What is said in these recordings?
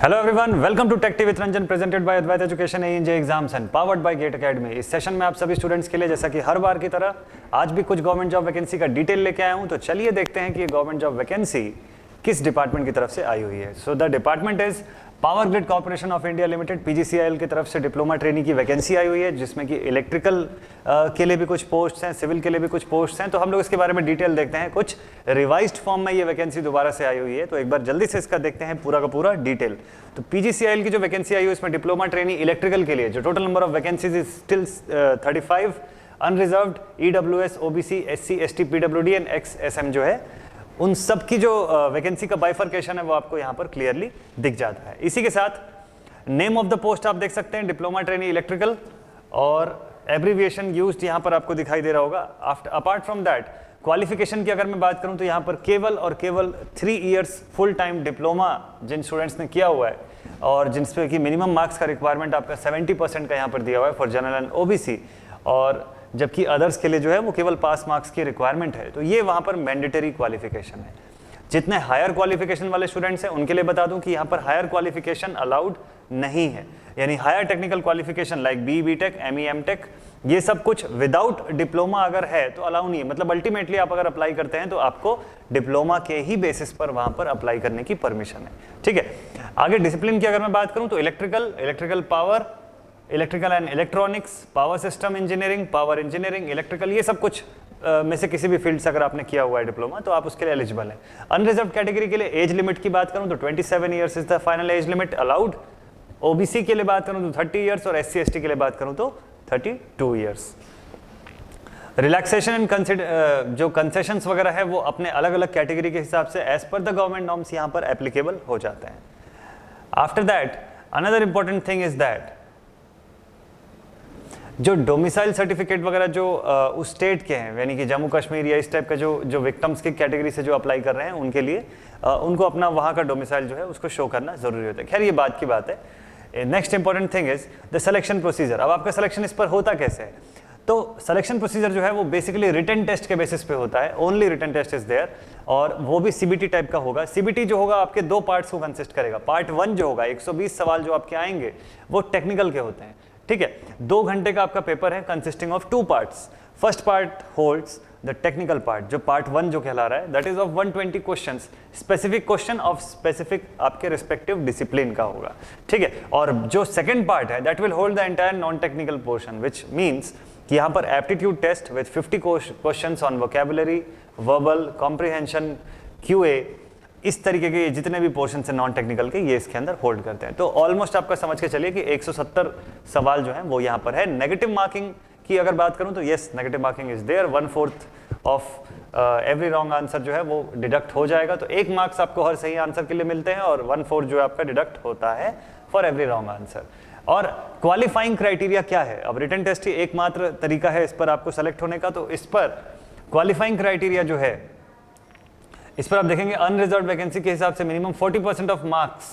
Hello everyone, welcome to tech tea with Ranjan presented by Advait education AJ exams and powered by GATE academy. इस session में आप सभी students के लिए जैसा कि हर बार की तरह आज भी कुछ गवर्नमेंट जॉब वैकेंसी का डिटेल लेके आया हूं। तो चलिए देखते हैं कि ये गवर्नमेंट जॉब वैकेंसी किस डिपार्टमेंट की तरफ से आई हुई है। So the department is power grid corporation of India limited, PGCIL की तरफ से डिप्लोमा ट्रेनिंग की वैकेंसी आई हुई है, जिसमें कि इलेक्ट्रिकल के लिए भी कुछ पोस्ट हैं, सिविल के लिए भी कुछ पोस्ट हैं। तो हम लोग इसके बारे में डिटेल देखते हैं। कुछ रिवाइज्ड फॉर्म में ये वैकेंसी दोबारा से आई हुई है, तो एक बार जल्दी से इसका देखते हैं पूरा का पूरा डिटेल। तो पीजीसीआईएल की जो वैकेंसी आई हुई है इसमें डिप्लोमा ट्रेनिंग इलेक्ट्रिकल के लिए जो total number of vacancies is still 35, unreserved, EWS, OBC, SC, ST, PWD and XSM जो है उन सब की जो वैकेंसी का बाइफर्केशन है वो आपको यहाँ पर क्लियरली दिख जाता है। इसी के साथ नेम ऑफ द पोस्ट आप देख सकते हैं, डिप्लोमा ट्रेनिंग इलेक्ट्रिकल, और एब्रीविएशन यूज्ड यहाँ पर आपको दिखाई दे रहा होगा। अपार्ट फ्रॉम दैट क्वालिफिकेशन की अगर मैं बात करूँ तो यहाँ पर केवल और केवल 3 इयर्स फुल टाइम डिप्लोमा जिन स्टूडेंट्स ने किया हुआ है और जिनसे कि मिनिमम मार्क्स का रिक्वायरमेंट आपका 70% का यहाँ पर दिया हुआ है फॉर जनरल एंड ओबीसी, और जबकि अदर्स के लिए जो है वो केवल पास मार्क्स की रिक्वायरमेंट है। तो ये वहाँ पर मैंडेटरी क्वालिफिकेशन है। जितने हायर क्वालिफिकेशन वाले स्टूडेंट्स हैं उनके लिए बता दूं कि यहाँ पर हायर क्वालिफिकेशन अलाउड नहीं है, यानी higher technical qualification like B, BTech, ME, MTech, ये सब कुछ विदाउट डिप्लोमा अगर है तो अलाउ नहीं है। मतलब अल्टीमेटली आप अगर अप्लाई करते हैं तो आपको डिप्लोमा के ही बेसिस पर वहां पर अप्लाई करने की परमिशन है। ठीक है, आगे डिसिप्लिन की अगर मैं बात करूं तो electrical power, electrical and electronics, power system engineering, power engineering, electrical, ये सब कुछ में से किसी भी फील्ड से अगर आपने किया हुआ है डिप्लोमा तो आप उसके लिए एलिजिबल हैं। अनरिजर्व्ड कैटेगरी के लिए एज लिमिट की बात करूं तो 27 years is the final age limit allowed. OBC के लिए बात करूं तो 30 इयर्स और एससी एसटी के लिए बात करूं तो 32 इयर्स। रिलैक्सेशन एंड जो कंसेशंस वगैरह है वो अपने अलग अलग कैटेगरी के हिसाब से as per the government norms यहाँ पर एप्लीकेबल हो जाते हैं। After that another important thing is that जो डोमिसाइल सर्टिफिकेट वगैरह जो उस स्टेट के हैं, यानी कि जम्मू कश्मीर या इस टाइप का जो विक्टिम्स की कैटेगरी से जो अप्लाई कर रहे हैं उनके लिए उनको अपना वहाँ का डोमिसाइल जो है उसको शो करना जरूरी होता है। खैर ये बात की बात है। Next important thing is the selection procedure. अब आपका सिलेक्शन इस पर होता कैसे है? तो सिलेक्शन प्रोसीजर जो है वो बेसिकली रिटन टेस्ट के बेसिस पे होता है। Only written test is there, और वो भी सीबीटी टाइप का होगा। सीबीटी जो होगा आपके 2 पार्ट्स को कंसिस्ट करेगा। पार्ट 1 जो होगा 120 सवाल जो आपके आएंगे वो टेक्निकल के होते हैं। ठीक है, 2 घंटे का आपका पेपर है consisting of 2 parts. First part holds the technical part, जो पार्ट 1 जो कहला रहा है that is of 120 questions, specific question of specific आपके रिस्पेक्टिव डिसिप्लिन का होगा। ठीक है, और जो सेकंड पार्ट है that will hold the entire non technical portion, which means कि यहाँ पर aptitude test with 50 questions on vocabulary, verbal comprehension, QA, इस तरीके के जितने भी पोर्शन है नॉन टेक्निकल के ये इसके अंदर होल्ड करते हैं। तो ऑलमोस्ट आपका समझ के चलिए कि 170 सवाल जो हैं वो यहाँ पर है। नेगेटिव मार्किंग की अगर बात करूं तो yes, negative marking is there. 1/4 of every wrong answer जो है वो डिडक्ट हो जाएगा। तो 1 मार्क्स आपको हर सही आंसर के लिए मिलते हैं और 1/4 जो है आपका डिडक्ट होता है फॉर एवरी रॉन्ग आंसर। और क्वालिफाइंग क्राइटेरिया क्या है? अब रिटन टेस्ट ही एकमात्र तरीका है इस पर आपको सेलेक्ट होने का। तो इस पर क्वालिफाइंग क्राइटेरिया जो है इस पर आप देखेंगे अनरिजर्व्ड वैकेंसी के हिसाब से minimum 40% of marks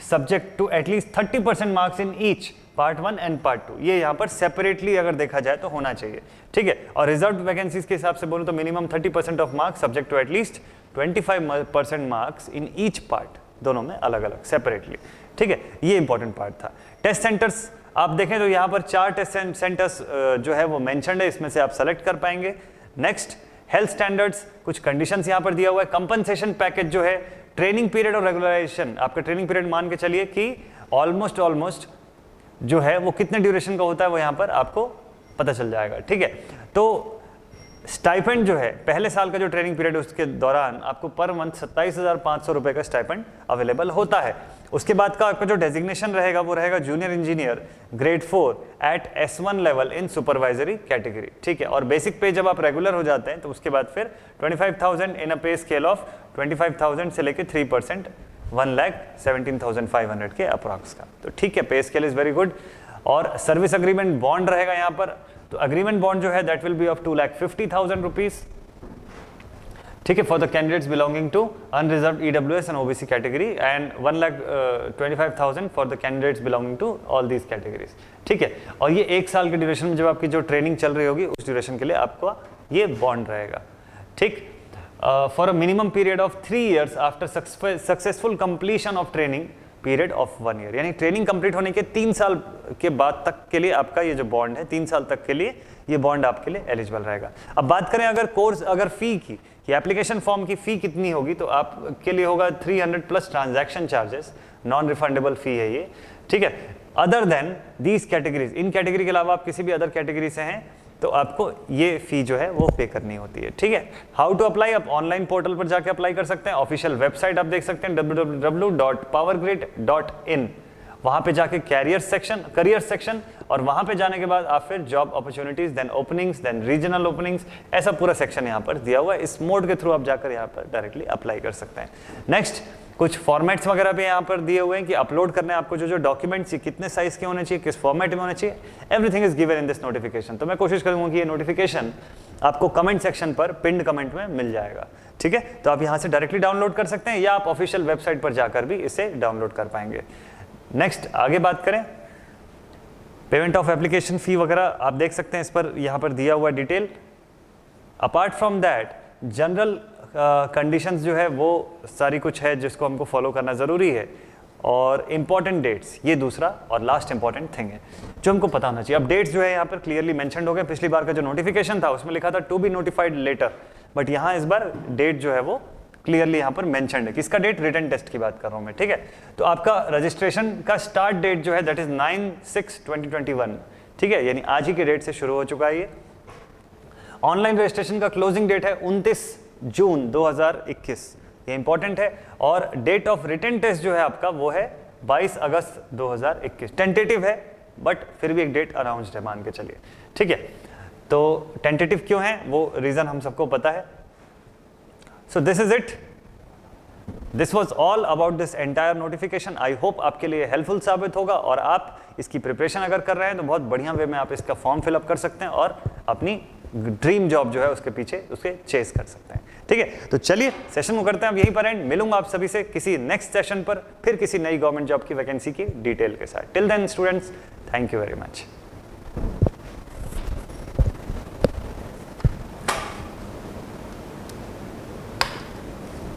subject to at least 30% marks in each part 1 and part 2। ये यहाँ पर सेपरेटली अगर देखा जाए तो होना चाहिए। ठीक है, और रिजर्व्ड वैकेंसीज के हिसाब से बोलूं तो minimum 30% of marks subject to at least 25% marks in each part, दोनों में अलग अलग सेपरेटली। ठीक है, ये इंपॉर्टेंट पार्ट था। टेस्ट सेंटर्स आप देखें तो यहाँ पर 4 टेस्ट सेंटर्स जो है वो मेंशन्ड है, इसमें से आप सेलेक्ट कर पाएंगे। नेक्स्ट हेल्थ स्टैंडर्ड्स, कुछ कंडीशंस यहाँ पर दिया हुआ है। कंपनसेशन पैकेज जो है, ट्रेनिंग पीरियड और रेगुलराइजेशन, आपका ट्रेनिंग पीरियड मान के चलिए कि ऑलमोस्ट जो है वो कितने ड्यूरेशन का होता है वो यहाँ पर आपको पता चल जाएगा। ठीक है, तो स्टाइपेंड जो है पहले साल का जो ट्रेनिंग पीरियड उसके दौरान आपको पर मंथ 27,500 रुपए का स्टाइपेंड अवेलेबल होता है। उसके बाद का आपका जो डेजिग्नेशन रहेगा वो रहेगा junior engineer grade 4 at S1 level in supervisory category. ठीक है, और बेसिक पे जब आप रेगुलर हो जाते हैं तो उसके बाद फिर 25,000 इन अ पे स्केल ऑफ 25,000 से लेके 3% 1,17,500 के अप्रॉक्स का। तो ठीक है, pay scale is very good. और सर्विस अग्रीमेंट बॉन्ड रहेगा यहाँ पर। तो अग्रीमेंट बॉन्ड जो है that will be of 2,50,000 rupees. ठीक है, for the candidates belonging to unreserved EWS and OBC category and 1,25,000 for the candidates belonging to all these categories. ठीक है, और ये 1 साल के ड्यूरेशन में जब आपकी जो ट्रेनिंग चल रही होगी उस ड्यूरेशन के लिए आपको ये बॉन्ड रहेगा। ठीक, for a minimum period of 3 years after successful completion of training period of 1 year, यानी ट्रेनिंग कंप्लीट होने के 3 साल के बाद तक के लिए आपका ये जो बॉन्ड है 3 साल तक के लिए ये बॉन्ड आपके लिए एलिजिबल रहेगा। अब बात करें अगर कोर्स अगर फी की, कि एप्लीकेशन फॉर्म की फी कितनी होगी, तो आपके लिए होगा 300 plus transaction charges, non refundable fee है ये, ठीक है। अदर देन दीज कैटेगरीज, इन कैटेगरी के अलावा आप किसी भी अदर कैटेगरी से हैं तो आपको ये फी जो है वो पे करनी होती है, ठीक है। हाउ टू अप्लाई, आप ऑनलाइन पोर्टल पर जाके अप्लाई कर सकते हैं। ऑफिशियल वेबसाइट आप देख सकते हैं www.powergrid.in, वहां पे जाके करियर सेक्शन, और वहां पे जाने के बाद आप फिर job opportunities, then openings, then regional openings, ऐसा पूरा सेक्शन यहाँ पर दिया हुआ है। इस मोड के थ्रू आप जाकर यहाँ पर डायरेक्टली अप्लाई कर सकते हैं। नेक्स्ट, कुछ फॉर्मेट्स वगैरह भी यहाँ पर दिए हुए हैं कि अपलोड करने आपको जो डॉक्यूमेंट्स कितने साइज के होने चाहिए, किस फॉर्मेट में होने चाहिए, everything is given in this notification. तो मैं कोशिश करूंगा कि ये नोटिफिकेशन आपको कमेंट सेक्शन पर पिन्ड कमेंट में मिल जाएगा, ठीक है। तो आप यहाँ से डायरेक्टली डाउनलोड कर सकते हैं या आप ऑफिशियल वेबसाइट पर जाकर भी इसे डाउनलोड कर पाएंगे। नेक्स्ट, आगे बात करें पेमेंट ऑफ एप्लीकेशन फी वगैरह आप देख सकते हैं, इस पर यहाँ पर दिया हुआ detail. Apart from that general conditions जो है वो सारी कुछ है जिसको हमको फॉलो करना ज़रूरी है, और इम्पॉर्टेंट डेट्स ये दूसरा और लास्ट इंपॉर्टेंट थिंग है जो हमको पता होना चाहिए। अब डेट्स जो है यहाँ पर क्लियरली मेंशन्ड हो गए। पिछली बार का जो नोटिफिकेशन था उसमें लिखा था to be notified later, but यहाँ इस बार डेट जो है वो क्लियरली यहाँ पर मेंशन्ड है। किसका डेट? रिटन टेस्ट की बात कर रहा हूँ मैं, ठीक है। तो आपका रजिस्ट्रेशन का स्टार्ट डेट जो है दैट इज 9/6/2021, ठीक है, यानी आज ही के डेट से शुरू हो चुका है ये। ऑनलाइन रजिस्ट्रेशन का क्लोजिंग डेट है 29 जून 2021, ये इंपॉर्टेंट है। और डेट ऑफ रिटन टेस्ट जो है आपका वो है 22 अगस्त 2021। टेंटेटिव है बट फिर भी एक डेट अनाउंस्ड है, मान के चलिए, ठीक है। तो टेंटेटिव क्यों है वो रीजन हम सबको पता है। So this is it, this was all about this entire notification. I hope आपके लिए हेल्पफुल साबित होगा, और आप इसकी प्रिपरेशन अगर कर रहे हैं तो बहुत बढ़िया वे में आप इसका फॉर्म फिलअप कर सकते हैं और अपनी ड्रीम जॉब जो है उसके पीछे उसके चेस कर सकते हैं, ठीक है। तो चलिए सेशन को करते हैं अब यहीं पर एंड। मिलूंगा आप सभी से किसी नेक्स्ट सेशन पर, फिर किसी नई गवर्नमेंट जॉब की वैकेंसी की डिटेल के साथ। Till then students, thank you very much.